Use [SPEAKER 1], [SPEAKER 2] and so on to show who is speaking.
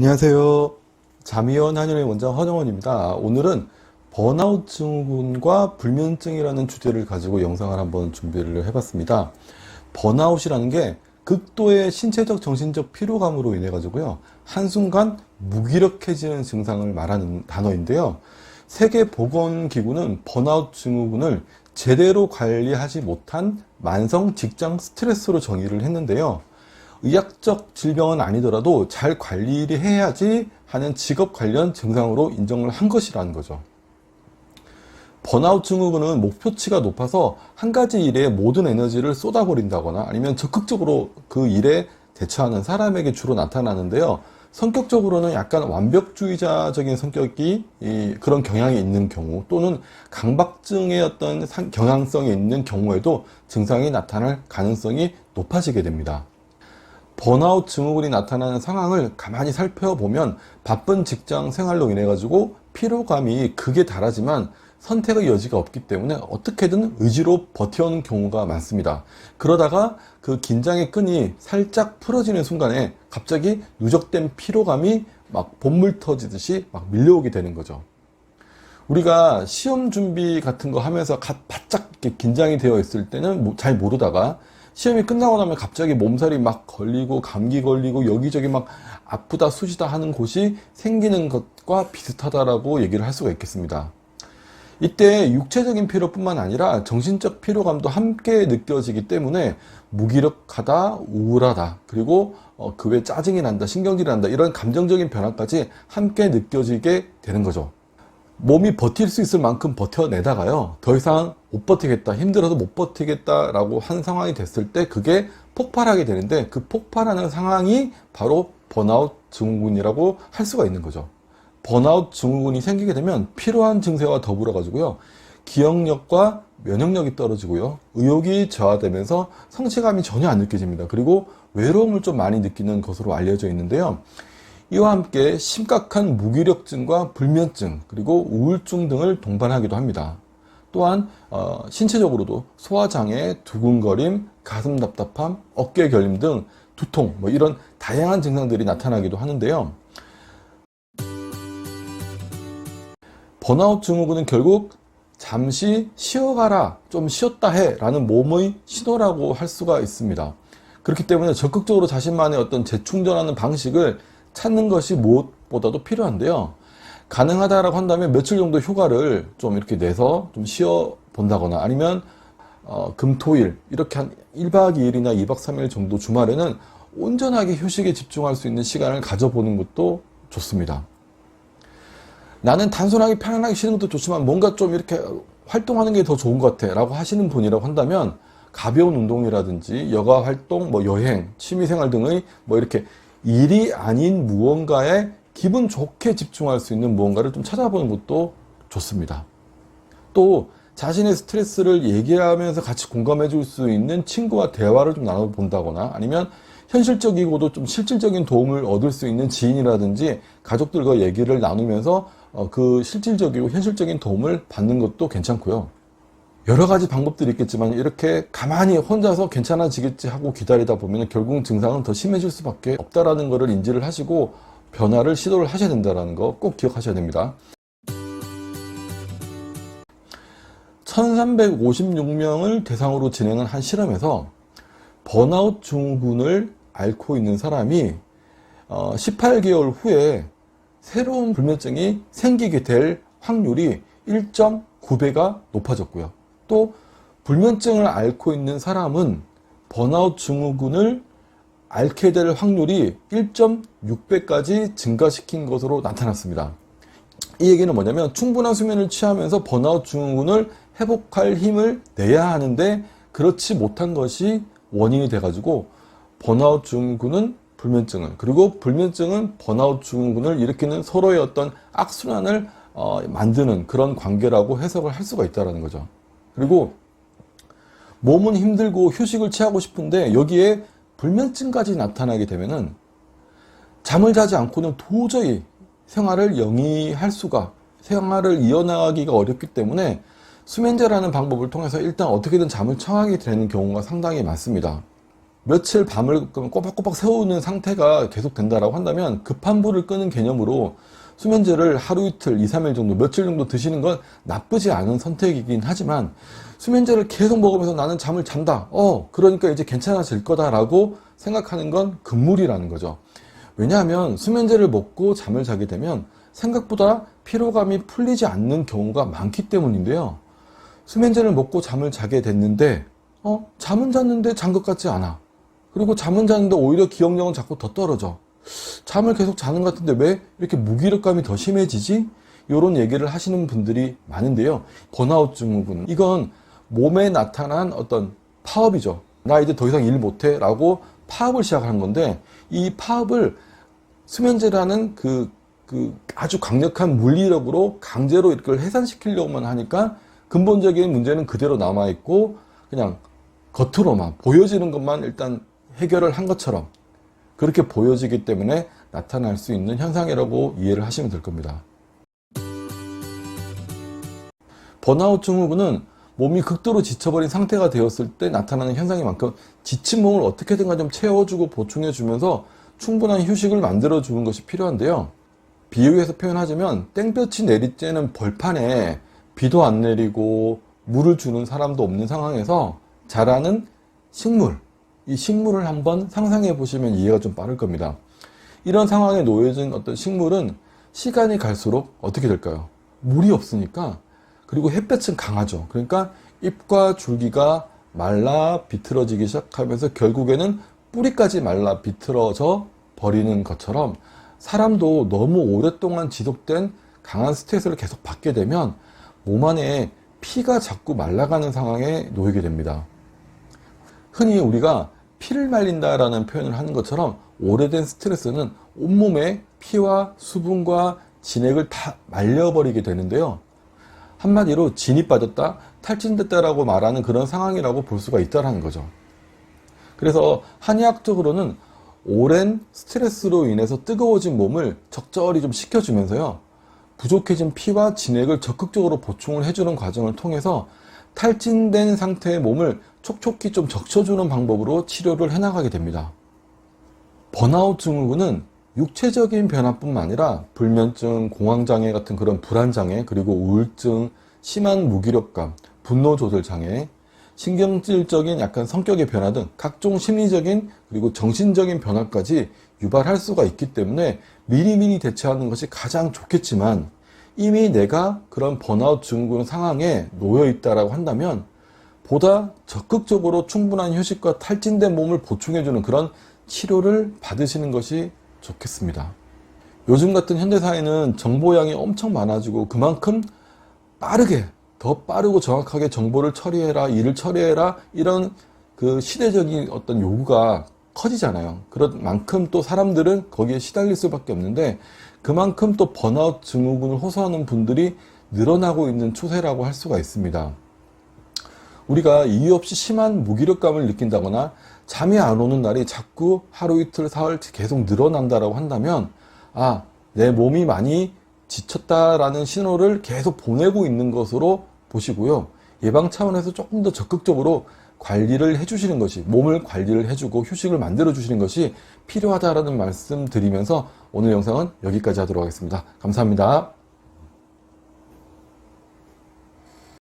[SPEAKER 1] 안녕하세요. 자미원 한의원의 원장 허정원입니다. 오늘은 번아웃 증후군과 불면증이라는 주제를 가지고 영상을 한번 준비를 해봤습니다. 번아웃이라는 게 극도의 신체적 정신적 피로감으로 인해 가지고요, 한순간 무기력해지는 증상을 말하는 단어인데요. 세계보건기구는 번아웃 증후군을 제대로 관리하지 못한 만성 직장 스트레스로 정의를 했는데요. 의학적 질병은 아니더라도 잘 관리를 해야지 하는 직업 관련 증상으로 인정을 한 것이라는 거죠. 번아웃 증후군은 목표치가 높아서 한 가지 일에 모든 에너지를 쏟아버린다거나 아니면 적극적으로 그 일에 대처하는 사람에게 주로 나타나는데요. 성격적으로는 약간 완벽주의자적인 성격이 그런 경향이 있는 경우, 또는 강박증의 어떤 경향성이 있는 경우에도 증상이 나타날 가능성이 높아지게 됩니다. 번아웃 증후군이 나타나는 상황을 가만히 살펴보면 바쁜 직장 생활로 인해 가지고 피로감이 극에 달하지만 선택의 여지가 없기 때문에 어떻게든 의지로 버텨오는 경우가 많습니다. 그러다가 그 긴장의 끈이 살짝 풀어지는 순간에 갑자기 누적된 피로감이 막 본물 터지듯이 막 밀려오게 되는 거죠. 우리가 시험 준비 같은 거 하면서 바짝 이렇게 긴장이 되어 있을 때는 잘 모르다가 시험이 끝나고 나면 갑자기 몸살이 막 걸리고 감기 걸리고 여기저기 막 아프다 쑤시다 하는 곳이 생기는 것과 비슷하다라고 얘기를 할 수가 있겠습니다. 이때 육체적인 피로뿐만 아니라 정신적 피로감도 함께 느껴지기 때문에 무기력하다, 우울하다, 그리고 그 외에 짜증이 난다, 신경질이 난다, 이런 감정적인 변화까지 함께 느껴지게 되는 거죠. 몸이 버틸 수 있을 만큼 버텨내다가요, 더 이상 못 버티겠다, 힘들어서 못 버티겠다 라고 한 상황이 됐을 때 그게 폭발하게 되는데, 그 폭발하는 상황이 바로 번아웃 증후군이라고 할 수가 있는 거죠. 번아웃 증후군이 생기게 되면 피로한 증세와 더불어 가지고요, 기억력과 면역력이 떨어지고요, 의욕이 저하되면서 성취감이 전혀 안 느껴집니다. 그리고 외로움을 좀 많이 느끼는 것으로 알려져 있는데요. 이와 함께 심각한 무기력증과 불면증, 그리고 우울증 등을 동반하기도 합니다. 또한 신체적으로도 소화장애, 두근거림, 가슴 답답함, 어깨 결림 등 두통, 이런 다양한 증상들이 나타나기도 하는데요. 번아웃 증후군은 결국 잠시 쉬어가라, 좀 쉬었다 해 라는 몸의 신호라고 할 수가 있습니다. 그렇기 때문에 적극적으로 자신만의 어떤 재충전하는 방식을 찾는 것이 무엇보다도 필요한데요. 가능하다라고 한다면 며칠 정도 휴가를 좀 이렇게 내서 좀 쉬어 본다거나, 아니면 금, 토, 일 이렇게 한 1박 2일이나 2박 3일 정도 주말에는 온전하게 휴식에 집중할 수 있는 시간을 가져보는 것도 좋습니다. 나는 단순하게 편안하게 쉬는 것도 좋지만 뭔가 좀 이렇게 활동하는 게 더 좋은 것 같아 라고 하시는 분이라고 한다면, 가벼운 운동이라든지 여가 활동, 여행, 취미생활 등의 이렇게 일이 아닌 무언가에 기분 좋게 집중할 수 있는 무언가를 좀 찾아보는 것도 좋습니다. 또 자신의 스트레스를 얘기하면서 같이 공감해 줄 수 있는 친구와 대화를 좀 나눠본다거나, 아니면 현실적이고도 좀 실질적인 도움을 얻을 수 있는 지인이라든지 가족들과 얘기를 나누면서 그 실질적이고 현실적인 도움을 받는 것도 괜찮고요. 여러 가지 방법들이 있겠지만 이렇게 가만히 혼자서 괜찮아지겠지 하고 기다리다 보면 결국 증상은 더 심해질 수밖에 없다라는 것을 인지를 하시고 변화를 시도를 하셔야 된다는 거 꼭 기억하셔야 됩니다. 1356명을 대상으로 진행한 한 실험에서 번아웃 증후군을 앓고 있는 사람이 18개월 후에 새로운 불면증이 생기게 될 확률이 1.9배가 높아졌고요. 또 불면증을 앓고 있는 사람은 번아웃 증후군을 앓게 될 확률이 1.6배까지 증가시킨 것으로 나타났습니다. 이 얘기는 뭐냐면, 충분한 수면을 취하면서 번아웃 증후군을 회복할 힘을 내야 하는데 그렇지 못한 것이 원인이 돼가지고 번아웃 증후군은 불면증을, 그리고 불면증은 번아웃 증후군을 일으키는 서로의 어떤 악순환을 만드는 그런 관계라고 해석을 할 수가 있다는 거죠. 그리고 몸은 힘들고 휴식을 취하고 싶은데 여기에 불면증까지 나타나게 되면은 잠을 자지 않고는 도저히 생활을 이어나가기가 어렵기 때문에 수면제라는 방법을 통해서 일단 어떻게든 잠을 청하게 되는 경우가 상당히 많습니다. 며칠 밤을 꼬박꼬박 새우는 상태가 계속 된다라고 한다면 급한 불을 끄는 개념으로 수면제를 하루 이틀, 2, 3일 정도, 며칠 정도 드시는 건 나쁘지 않은 선택이긴 하지만 수면제를 계속 먹으면서 나는 잠을 잔다. 그러니까 이제 괜찮아질 거다라고 생각하는 건 금물이라는 거죠. 왜냐하면 수면제를 먹고 잠을 자게 되면 생각보다 피로감이 풀리지 않는 경우가 많기 때문인데요. 수면제를 먹고 잠을 자게 됐는데 잠은 잤는데 잔 것 같지 않아. 그리고 잠은 잤는데 오히려 기억력은 자꾸 더 떨어져. 잠을 계속 자는 것 같은데 왜 이렇게 무기력감이 더 심해지지? 이런 얘기를 하시는 분들이 많은데요. 번아웃 증후군, 이건 몸에 나타난 어떤 파업이죠. 나 이제 더 이상 일 못해 라고 파업을 시작하는 건데, 이 파업을 수면제라는 그 아주 강력한 물리력으로 강제로 이걸 해산시키려고만 하니까 근본적인 문제는 그대로 남아있고 그냥 겉으로만 보여지는 것만 일단 해결을 한 것처럼 그렇게 보여지기 때문에 나타날 수 있는 현상이라고 이해를 하시면 될 겁니다. 번아웃 증후군은 몸이 극도로 지쳐버린 상태가 되었을 때 나타나는 현상인 만큼 지친 몸을 어떻게든가 좀 채워주고 보충해주면서 충분한 휴식을 만들어주는 것이 필요한데요. 비유해서 표현하자면 땡볕이 내리쬐는 벌판에 비도 안 내리고 물을 주는 사람도 없는 상황에서 자라는 식물, 이 식물을 한번 상상해 보시면 이해가 좀 빠를 겁니다. 이런 상황에 놓여진 어떤 식물은 시간이 갈수록 어떻게 될까요? 물이 없으니까, 그리고 햇볕은 강하죠. 그러니까 잎과 줄기가 말라 비틀어지기 시작하면서 결국에는 뿌리까지 말라 비틀어져 버리는 것처럼 사람도 너무 오랫동안 지속된 강한 스트레스를 계속 받게 되면 몸 안에 피가 자꾸 말라가는 상황에 놓이게 됩니다. 흔히 우리가 피를 말린다라는 표현을 하는 것처럼 오래된 스트레스는 온몸에 피와 수분과 진액을 다 말려버리게 되는데요. 한마디로 진이 빠졌다, 탈진됐다라고 말하는 그런 상황이라고 볼 수가 있다는 거죠. 그래서 한의학적으로는 오랜 스트레스로 인해서 뜨거워진 몸을 적절히 좀 식혀주면서요, 부족해진 피와 진액을 적극적으로 보충을 해주는 과정을 통해서 탈진된 상태의 몸을 촉촉히 좀 적셔주는 방법으로 치료를 해나가게 됩니다. 번아웃 증후군은 육체적인 변화뿐만 아니라 불면증, 공황장애 같은 그런 불안장애, 그리고 우울증, 심한 무기력감, 분노 조절 장애, 신경질적인 약간 성격의 변화 등 각종 심리적인 그리고 정신적인 변화까지 유발할 수가 있기 때문에 미리미리 대처하는 것이 가장 좋겠지만, 이미 내가 그런 번아웃 증후군 상황에 놓여 있다라고 한다면 보다 적극적으로 충분한 휴식과 탈진된 몸을 보충해주는 그런 치료를 받으시는 것이 좋겠습니다. 요즘 같은 현대사회는 정보량이 엄청 많아지고 그만큼 빠르게, 더 빠르고 정확하게 정보를 처리해라, 일을 처리해라, 이런 그 시대적인 어떤 요구가 커지잖아요. 그런 만큼 또 사람들은 거기에 시달릴 수밖에 없는데, 그만큼 또 번아웃 증후군을 호소하는 분들이 늘어나고 있는 추세라고 할 수가 있습니다. 우리가 이유 없이 심한 무기력감을 느낀다거나 잠이 안 오는 날이 자꾸 하루 이틀 사흘 계속 늘어난다라고 한다면, 내 몸이 많이 지쳤다라는 신호를 계속 보내고 있는 것으로 보시고요. 예방 차원에서 조금 더 적극적으로 관리를 해주시는 것이, 몸을 관리를 해주고 휴식을 만들어 주시는 것이 필요하다라는 말씀 드리면서 오늘 영상은 여기까지 하도록 하겠습니다. 감사합니다.